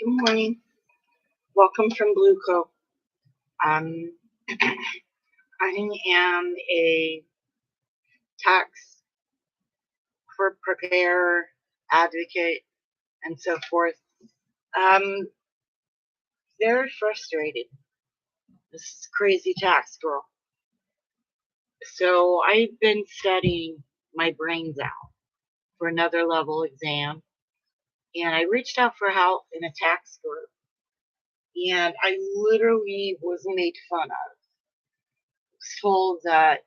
Good morning. Welcome from Blueco. Um, I am a tax for preparer, advocate, and so forth. Um, Very frustrated. This is crazy tax girl. So I've been studying my brains out for another level exam, and I reached out for help in a tax group, and I literally was made fun of. Told that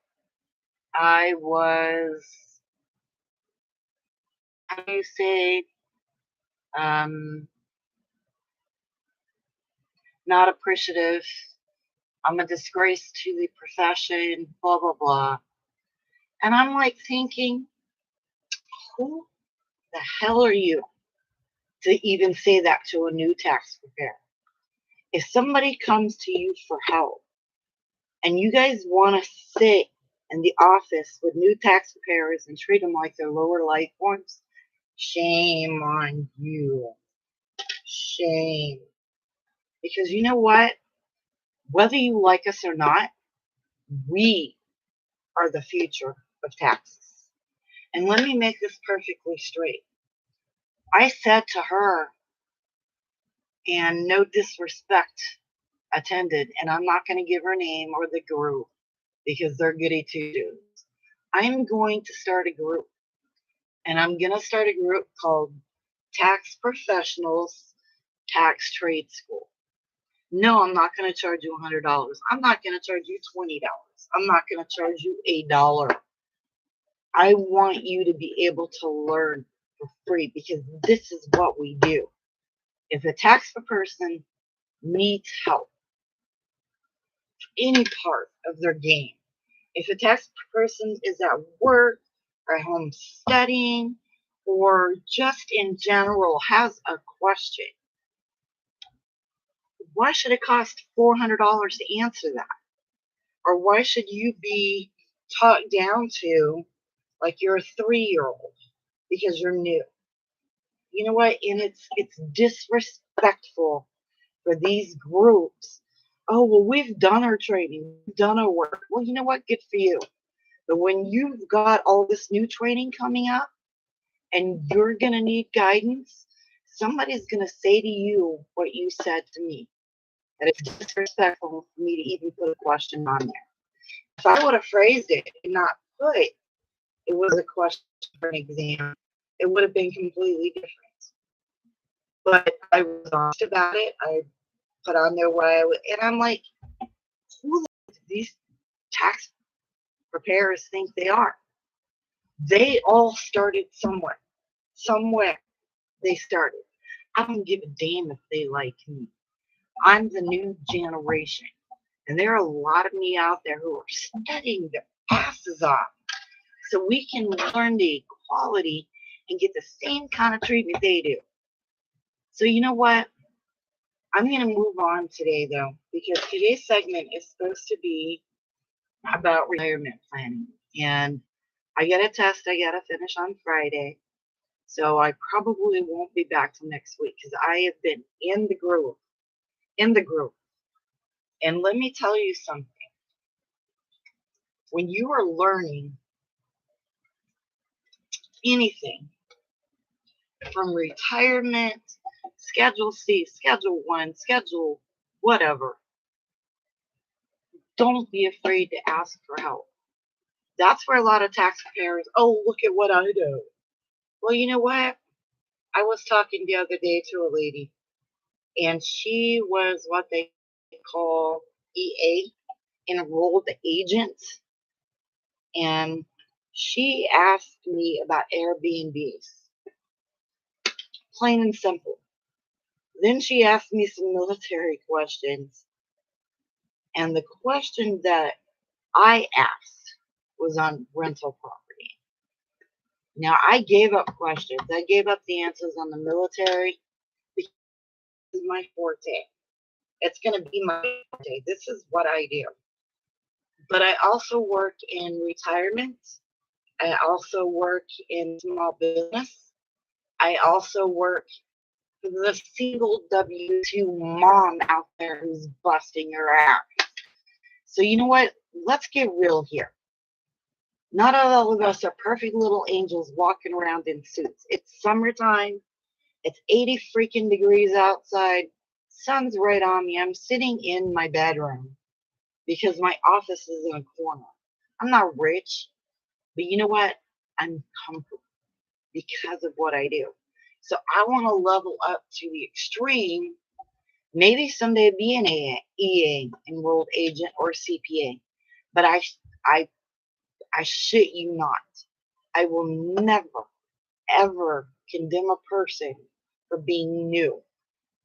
I was, how do you say, um, not appreciative. I'm a disgrace to the profession, blah, blah, blah. And I'm like thinking, who the hell are you to even say that to a new tax preparer? If somebody comes to you for help and you guys want to sit in the office with new tax preparers and treat them like they're lower life forms, shame on you. Shame. Because you know what? Whether you like us or not, we are the future of taxes. And let me make this perfectly straight. I said to her, and no disrespect attended, and I'm not going to give her name or the group because they're goody two shoes. I'm going to start a group, and I'm going to start a group called Tax Professionals Tax Trade School. No, I'm not going to charge you $100. I'm not going to charge you $20. I'm not going to charge you $1. I want you to be able to learn for free because this is what we do. If a tax person needs help any part of their game, if a tax person is at work or home studying or just in general has a question, why should it cost $400 to answer that? Or why should you be talked down to like you're a 3-year-old because you're new? You know what? And it's disrespectful for these groups. Oh, well, we've done our training, we've done our work. Well, you know what? Good for you. But when you've got all this new training coming up and you're going to need guidance, somebody's going to say to you what you said to me. And it's disrespectful for me to even put a question on there. If I would have phrased it and not put it was a question for an exam, it would have been completely different. But I was honest about it. I put on there what I would, and I'm like, who do these tax preparers think they are? They all started somewhere. Somewhere they started. I don't give a damn if they like me. I'm the new generation. And there are a lot of me out there who are studying their asses off so we can learn the equality and get the same kind of treatment they do. So you know what? I'm going to move on today, though, because today's segment is supposed to be about retirement planning. And I got a test I got to finish on Friday. So I probably won't be back till next week because I have been in the groove. In the groove. And let me tell you something. When you are learning anything from retirement, Schedule C, Schedule 1, Schedule whatever, don't be afraid to ask for help. That's where a lot of tax preparers, oh, look at what I do. Well, you know what? I was talking the other day to a lady, and she was what they call EA, enrolled agent, and she asked me about Airbnbs, plain and simple. Then she asked me some military questions, and the question that I asked was on rental property. Now, I gave up questions. I gave up the answers on the military because it's my forte. It's going to be my forte. This is what I do. But I also work in retirement. I also work in small business. I also work for the single W-2 mom out there who's busting her ass. So you know what? Let's get real here. Not all of us are perfect little angels walking around in suits. It's summertime. It's 80 freaking degrees outside. Sun's right on me. I'm sitting in my bedroom because my office is in a corner. I'm not rich, but you know what? I'm comfortable because of what I do. So I want to level up to the extreme. Maybe someday be an EA, enrolled agent, or CPA. But I, I shit you not. I will never, ever condemn a person for being new.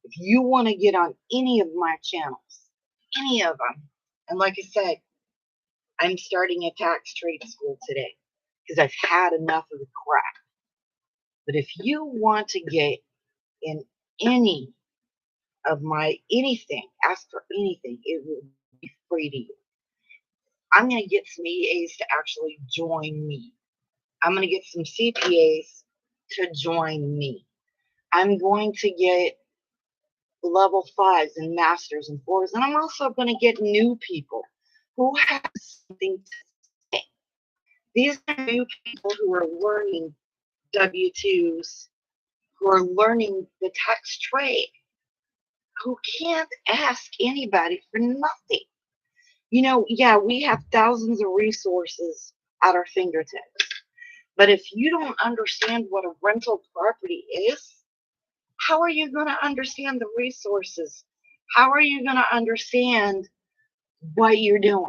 If you want to get on any of my channels, any of them, and like I said, I'm starting a tax trade school today because I've had enough of the crap. But if you want to get in any of my anything, ask for anything, it will be free to you. I'm going to get some EAs to actually join me. I'm going to get some CPAs to join me. I'm going to get level 5s and masters and 4s, and I'm also going to get new people who have something to say. These are new people who are learning W-2s, who are learning the tax trade, who can't ask anybody for nothing. You know, yeah, we have thousands of resources at our fingertips. But if you don't understand what a rental property is, how are you going to understand the resources? How are you going to understand what you're doing?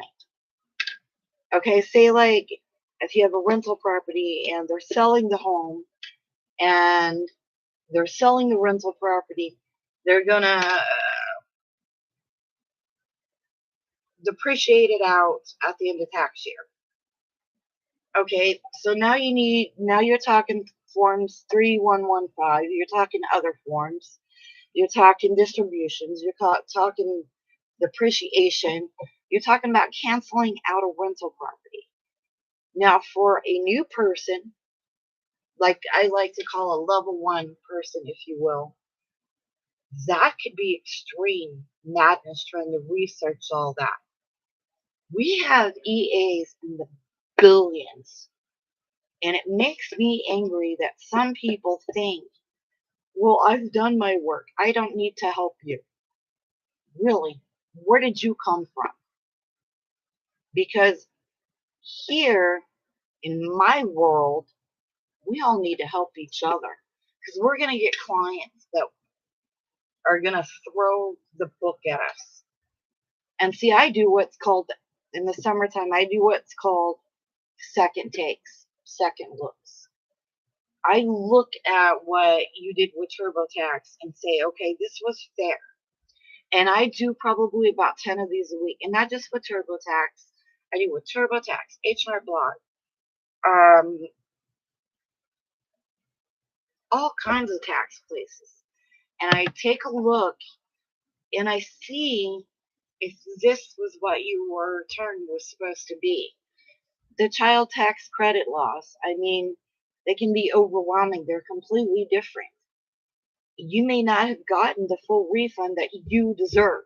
Okay, say like if you have a rental property and they're selling the home and they're selling the rental property, they're going to depreciate it out at the end of tax year. Okay, so now you're talking forms 3115, you're talking other forms, you're talking distributions, you're talking depreciation, you're talking about canceling out a rental property. Now, for a new person, like I like to call a level 1 person, if you will, that could be extreme madness trying to research all that. We have EAs in the billions. And it makes me angry that some people think, well, I've done my work. I don't need to help you. Really? Where did you come from? Because here in my world, we all need to help each other. Because we're going to get clients that are going to throw the book at us. And see, I do what's called, in the summertime, I do what's called second takes, second looks. I look at what you did with TurboTax and say, okay, this was fair. And I do probably about 10 of these a week. And not just with TurboTax. I do with TurboTax, H&R Block, all kinds of tax places. And I take a look and I see if this was what your return was supposed to be. The child tax credit laws, I mean, they can be overwhelming. They're completely different. You may not have gotten the full refund that you deserve.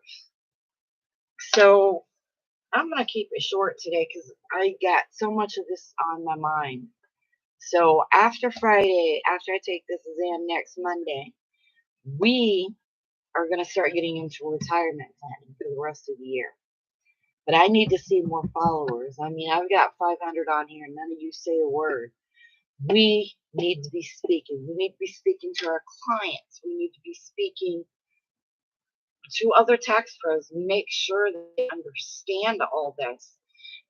So I'm going to keep it short today because I got so much of this on my mind. So after Friday, after I take this exam next Monday, we are going to start getting into retirement planning for the rest of the year. But I need to see more followers. I mean, I've got 500 on here and none of you say a word. We need to be speaking. We need to be speaking to our clients. We need to be speaking to other tax pros. Make sure that they understand all this.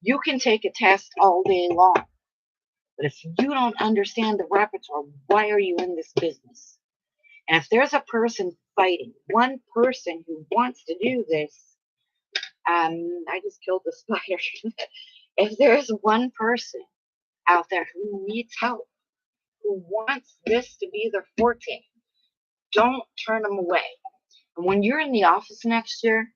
You can take a test all day long, but if you don't understand the repertoire, why are you in this business? And if there's a person fighting, one person who wants to do this, I just killed the spider. If there's one person out there who needs help, who wants this to be their forte, don't turn them away. And when you're in the office next year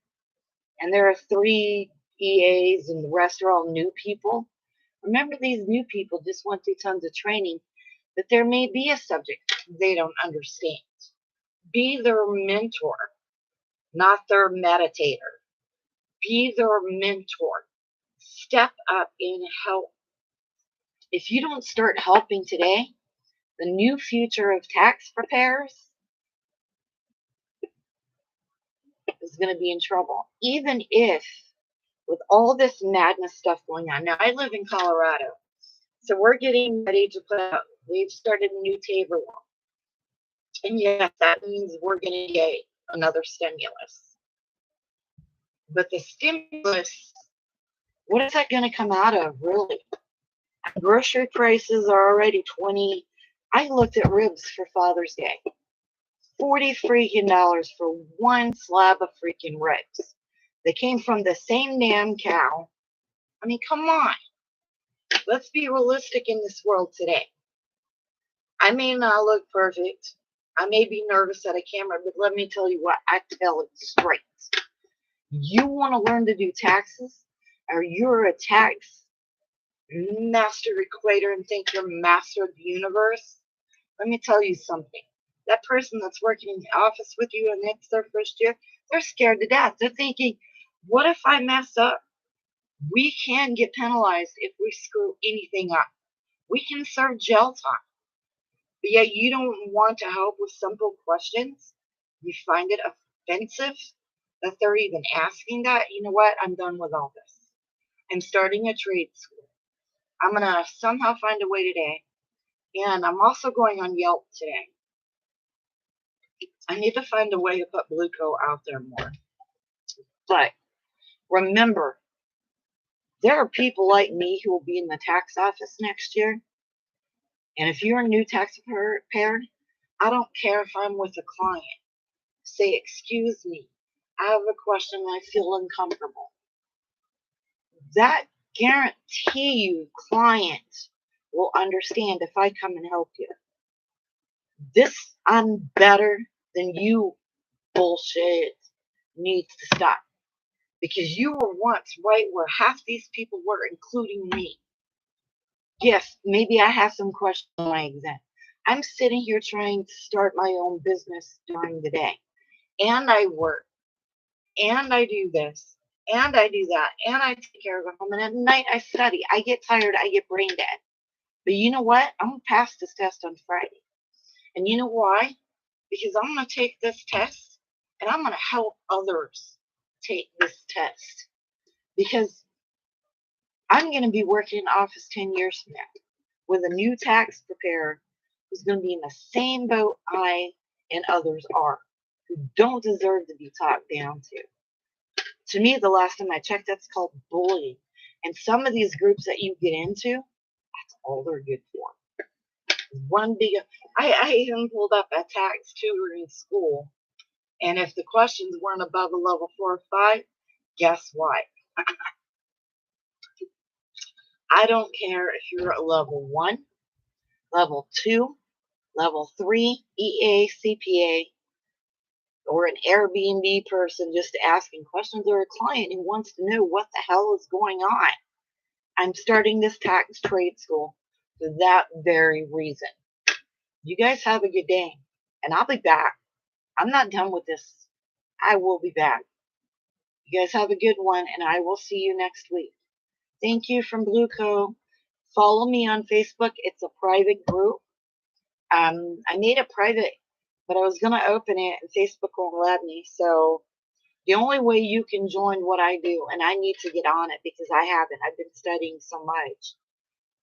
and there are 3 EAs and the rest are all new people, remember these new people just went through tons of training, that there may be a subject they don't understand. Be their mentor, not their meditator. Be their mentor. Step up and help. If you don't start helping today, the new future of tax preparers is going to be in trouble. Even if, with all this madness stuff going on. Now, I live in Colorado, so we're getting ready to put out, we've started a new table law. And yes, that means we're going to get another stimulus. But the stimulus, what is that going to come out of, really? Grocery prices are already 20. I looked at ribs for Father's Day. $40 freaking for one slab of freaking ribs. They came from the same damn cow. I mean, come on. Let's be realistic in this world today. I may not look perfect. I may be nervous at a camera, but let me tell you what, I tell it straight. You want to learn to do taxes, or you're a tax master equator and think you're master of the universe? Let me tell you something. That person that's working in the office with you and it's their first year, they're scared to death. They're thinking, what if I mess up? We can get penalized if we screw anything up. We can serve jail time. But yet you don't want to help with simple questions. You find it offensive that they're even asking that. You know what? I'm done with all this. I'm starting a trade school. I'm going to somehow find a way today. And I'm also going on Yelp today. I need to find a way to put Blueco out there more. But remember, there are people like me who will be in the tax office next year. And if you're a new tax preparer, I don't care if I'm with a client. Say, excuse me, I have a question and I feel uncomfortable. That guarantee you client will understand if I come and help you. This I'm better than you bullshit needs to stop. Because you were once right where half these people were, including me. Yes, maybe I have some questions on my exam. I'm sitting here trying to start my own business during the day. And I work. And I do this. And I do that. And I take care of the home. And at night I study. I get tired. I get brain dead. But you know what? I'm going to pass this test on Friday. And you know why? Because I'm going to take this test and I'm going to help others take this test. Because I'm going to be working in office 10 years from now with a new tax preparer who's going to be in the same boat I and others are, who don't deserve to be talked down to. To me, the last time I checked, that's called bullying. And some of these groups that you get into, that's all they're good for. One big, I even pulled up a tax tutoring school, and if the questions weren't above a level 4 or 5, guess what? I don't care if you're a level 1, level 2, level 3, EA, CPA, or an Airbnb person just asking questions, or a client who wants to know what the hell is going on. I'm starting this tax trade school for that very reason. You guys have a good day, and I'll be back. I'm not done with this. I will be back. You guys have a good one, and I will see you next week. Thank you from Blueco. Follow me on Facebook. It's a private group. I made it private, but I was going to open it, and Facebook won't let me. So the only way you can join what I do, and I need to get on it because I haven't. I've been studying so much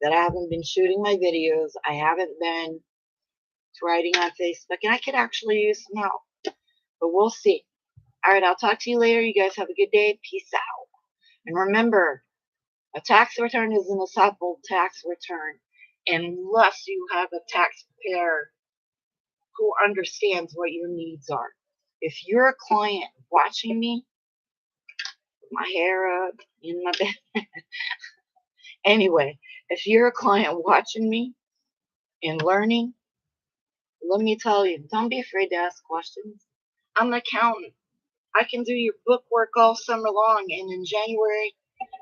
that I haven't been shooting my videos. I haven't been writing on Facebook, and I could actually use some help. But we'll see. All right, I'll talk to you later. You guys have a good day. Peace out. And remember, a tax return isn't a simple tax return unless you have a tax preparer who understands what your needs are. If you're a client watching me, with my hair up in my bed. Anyway, if you're a client watching me and learning, let me tell you, don't be afraid to ask questions. I'm an accountant. I can do your bookwork all summer long, and in January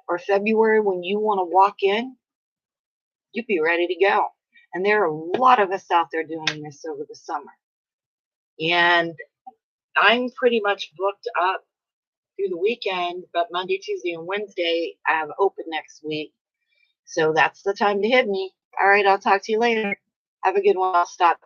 or February, when you want to walk in, you'll be ready to go. And there are a lot of us out there doing this over the summer. And I'm pretty much booked up through the weekend, but Monday, Tuesday, and Wednesday I have open next week. So that's the time to hit me. All right, I'll talk to you later. Have a good one. I'll stop.